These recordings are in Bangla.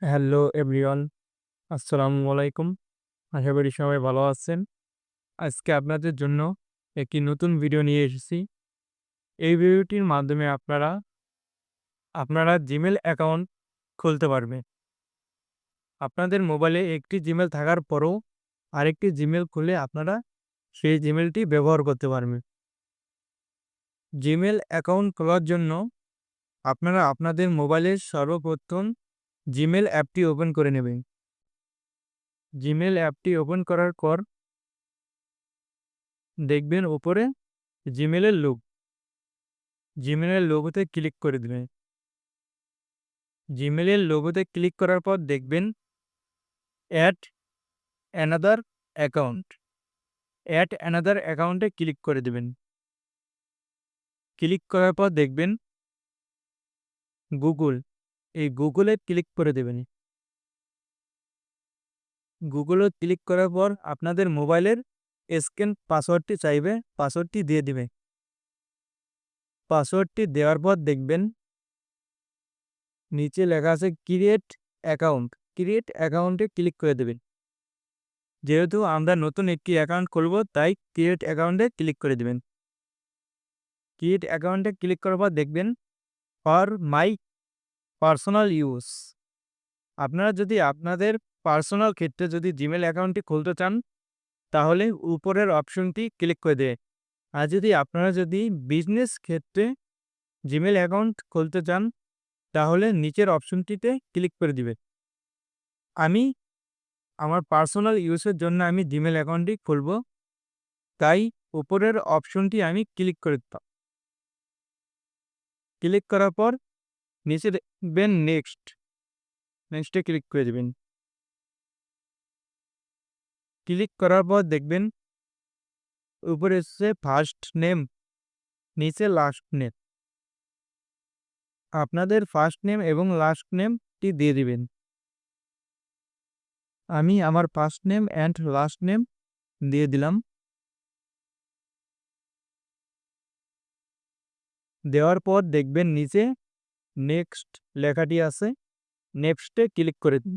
হ্যালো এভরিওয়ান, আসসালামু আলাইকুম। আশা করি সবাই ভালো আছেন। আজকে আপনাদের জন্য একটি নতুন ভিডিও নিয়ে এসেছি। এই ভিডিওটির মাধ্যমে আপনারা জিমেল অ্যাকাউন্ট খুলতে পারবেন। আপনাদের মোবাইলে একটি জিমেল থাকার পরেও আরেকটি জিমেল খুলে আপনারা সেই জিমেলটি ব্যবহার করতে পারবেন। জিমেল অ্যাকাউন্ট খোলার জন্য আপনারা আপনাদের মোবাইলের সর্বপ্রথম জিমেল অ্যাপটি ওপেন করে নেবেন। জিমেল অ্যাপটি ওপেন করার পর দেখবেন উপরে জিমেলের জিমেলের লোগোতে ক্লিক করে দিবেন। জিমেলের লোগোতে ক্লিক করার পর দেখবেন add another account. Add another অ্যাকাউন্টে ক্লিক করে দিবেন। ক্লিক করার পর দেখবেন গুগল। এই গুগলে ক্লিক করে দেবেন। গুগলে ক্লিক করার পর আপনাদের মোবাইলের স্ক্যান পাসওয়ার্ডটি চাইবে, পাসওয়ার্ডটি দিয়ে দিবে। পাসওয়ার্ডটি দেওয়ার পর দেখবেন নিচে লেখা আছে ক্রিয়েট অ্যাকাউন্ট। ক্রিয়েট অ্যাকাউন্টে ক্লিক করে দেবেন। যেহেতু আমরা নতুন একটি অ্যাকাউন্ট খুলব তাই ক্রিয়েট অ্যাকাউন্টে ক্লিক করে দিবেন। ক্রিয়েট অ্যাকাউন্টে ক্লিক করার পর দেখবেন ফর মাই পার্সোনাল ইউজ। আপনারা যদি আপনাদের পার্সোনাল ক্ষেত্রে যদি জিমেল অ্যাকাউন্টটি খুলতে চান তাহলে উপরের অপশনটি ক্লিক করে দেবেন। আর আপনারা যদি বিজনেস ক্ষেত্রে জিমেল অ্যাকাউন্ট খুলতে চান তাহলে নিচের অপশনটিতে ক্লিক করে দিবে। আমি আমার পার্সোনাল ইউজের জন্য আমি জিমেল অ্যাকাউন্টটি খুলব, তাই উপরের অপশনটি আমি ক্লিক করে দিতাম। ক্লিক করার পর নিচে দেখবেন নেক্সটে ক্লিক করে দেবেন। ক্লিক করার পর দেখবেন উপরে এসেছে ফার্স্ট নেম, নিচে লাস্ট নেম। আপনাদের ফার্স্ট নেম এবং লাস্ট নেমটি দিয়ে দিবেন। আমি আমার first name and last name দিয়ে দিলাম। দেওয়ার পর দেখবেন নিচে নেক্সট লেখাটি আছে, নেক্সটে ক্লিক করে দিন।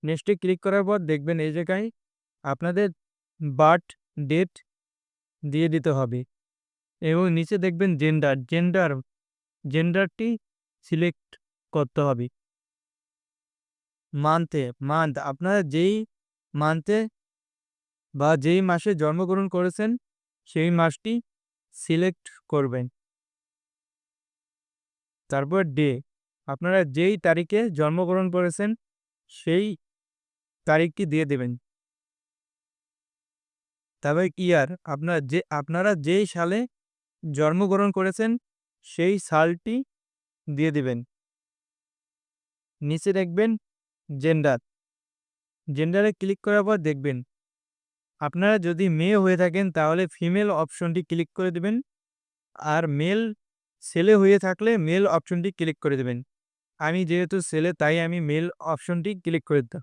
নেক্সটে ক্লিক করার পর দেখবেন এই জায়গায় আপনাদের বার্থ ডেট দিয়ে দিতে হবে এবং নিচে দেখবেন জেন্ডারটি সিলেক্ট করতে হবে। মান্থ আপনারা যেই মান্থে বা যেই মাসে জন্মগ্রহণ করেছেন সেই মাসটি সিলেক্ট করবেন। তারপর ডে, আপনারা যেই তারিখে জন্মগ্রহণ করেছেন সেই তারিখটি দিয়ে দেবেন। তারপর ইয়ার, আপনারা যেই সালে জন্মগ্রহণ করেছেন সেই সালটি দিয়ে দিবেন। নিচে দেখবেন জেন্ডারে ক্লিক করার পর দেখবেন আপনারা যদি মেয়ে হয়ে থাকেন তাহলে ফিমেল অপশনটি ক্লিক করে দিবেন, আর ছেলে হয়ে থাকলে মেল অপশনটি ক্লিক করে দেবেন। আমি যেহেতু ছেলে তাই আমি মেল অপশনটি ক্লিক করে দিতাম।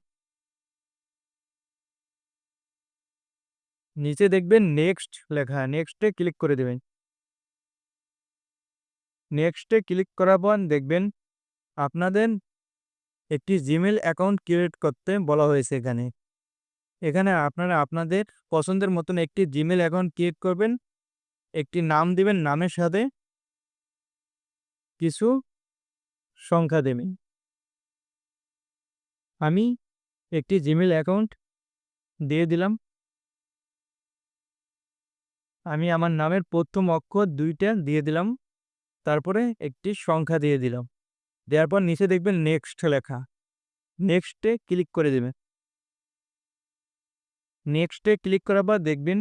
নিচে দেখবেন নেক্সট লেখা, নেক্সটে ক্লিক করে দেবেন। নেক্সটে ক্লিক করার পর দেখবেন আপনাদের একটি জিমেল অ্যাকাউন্ট ক্রিয়েট করতে বলা হয়েছে এখানে। এখানে আপনারা আপনাদের পছন্দের মতন একটি জিমেল অ্যাকাউন্ট ক্রিয়েট করবেন। একটি নাম দিবেন, নামের সাথে কিছু সংখ্যা দেবেন। আমি একটি জিমেল অ্যাকাউন্ট দিয়ে দিলাম। আমি আমার নামের প্রথম অক্ষর ২ টা দিয়ে দিলাম। তারপরে একটি সংখ্যা দিয়ে দিলাম। দেওয়ার পর নিচে দেখবেন নেক্সট লেখা। নেক্সটে ক্লিক করে দেবেন। নেক্সটে ক্লিক করার পর দেখবেন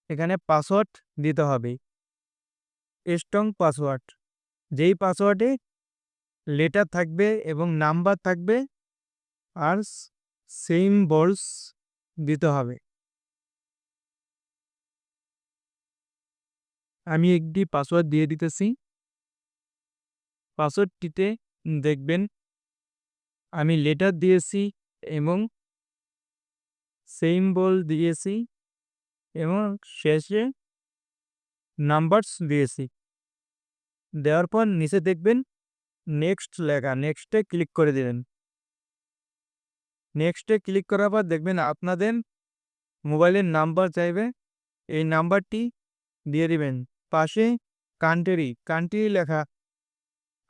এখানে পাসওয়ার্ড দিতে হবে। Strong password. যেই পাসওয়ার্ডে লেটার থাকবে এবং নাম্বার থাকবে আর সিম্বলস দিতে হবে। আমি একটি পাসওয়ার্ড দিয়ে দিতেছি। পাসওয়ার্ডটিতে দেখবেন আমি লেটার দিয়েছি এবং সিম্বল দিয়েছি এবং শেষে নাম্বারস দিয়েছি। দেওয়ার পর নিচে দেখবেন নেক্সট লেখা, নেক্সটে ক্লিক করে দিবেন। নেক্সটে ক্লিক করার পর দেখবেন আপনাদের মোবাইলের নাম্বার চাইবে, এই নাম্বারটি দিয়ে দিবেন। পাশে কান্ট্রি লেখা,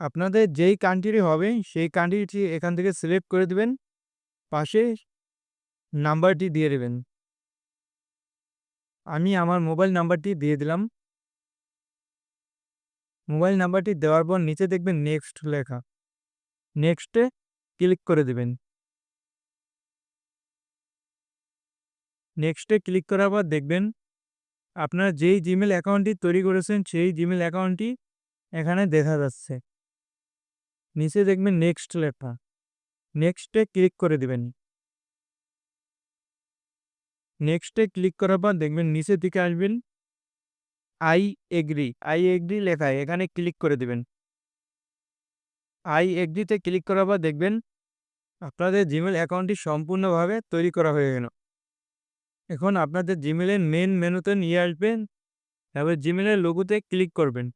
আপনাদের যেই কান্ট্রি হবে সেই কান্ট্রিটি এখান থেকে সিলেক্ট করে দিবেন, পাশে নাম্বারটি দিয়ে দেবেন। আমি আমার মোবাইল নাম্বারটি দিয়ে দিলাম। মোবাইল নাম্বারটি দেওয়ার পর নিচে দেখবেন নেক্সট লেখা, নেক্সটে ক্লিক করে দেবেন। নেক্সটে ক্লিক করার পর দেখবেন আপনারা যেই জিমেল অ্যাকাউন্টটি তৈরি করেছেন সেই জিমেল অ্যাকাউন্টটি এখানে দেখা যাচ্ছে। নিচে দেখবেন নেক্সট লেখা, নেক্সটে ক্লিক করে দিবেন। নেক্সটে ক্লিক করার পর দেখবেন নিচের দিকে আসবেন আই এগ্রি লেখা, এখানে ক্লিক করে দিবেন। আই এগ্রিতে ক্লিক করার পর দেখবেন আপনাদের জিমেল অ্যাকাউন্টটি সম্পূর্ণভাবে তৈরি করা হয়ে গেল। এখন আপনাদের জিমেলের মেন মেনুতে নিয়ে আসবেন, তারপর জিমেলের লোগোতে ক্লিক করবেন।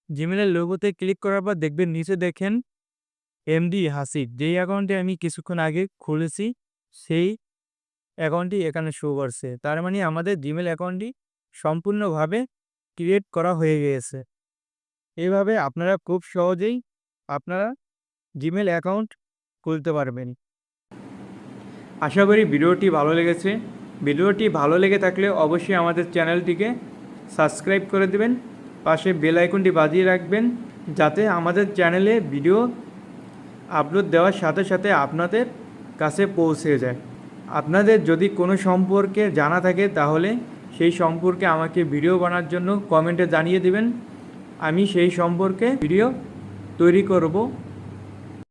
জিমেলের লোগোতে ক্লিক করার পর দেখবেন নিচে দেখেন এমডি হাসিব, যেই অ্যাকাউন্টে আমি কিছুক্ষণ আগে খুলেছি সেই অ্যাকাউন্টটি এখানে শো করছে। তার মানে আমাদের জিমেল অ্যাকাউন্টটি সম্পূর্ণভাবে ক্রিয়েট করা হয়ে গিয়েছে। এইভাবে আপনারা খুব সহজেই আপনারা জিমেল অ্যাকাউন্ট খুলতে পারবেন। আশা করি ভিডিওটি ভালো লেগেছে। ভিডিওটি ভালো লেগে থাকলে অবশ্যই আমাদের চ্যানেলটিকে সাবস্ক্রাইব করে দেবেন, পাশে বেল আইকনটি বাজিয়ে রাখবেন যাতে আমাদের চ্যানেলে ভিডিও আপলোড দেওয়ার সাথে সাথে আপনাদের কাছে পৌঁছে যায়। আপনাদের যদি কোনো সম্পর্কে জানা থাকে তাহলে সেই সম্পর্কে আমাকে ভিডিও বানার জন্য কমেন্টে জানিয়ে দেবেন, আমি সেই সম্পর্কে ভিডিও তৈরি করব।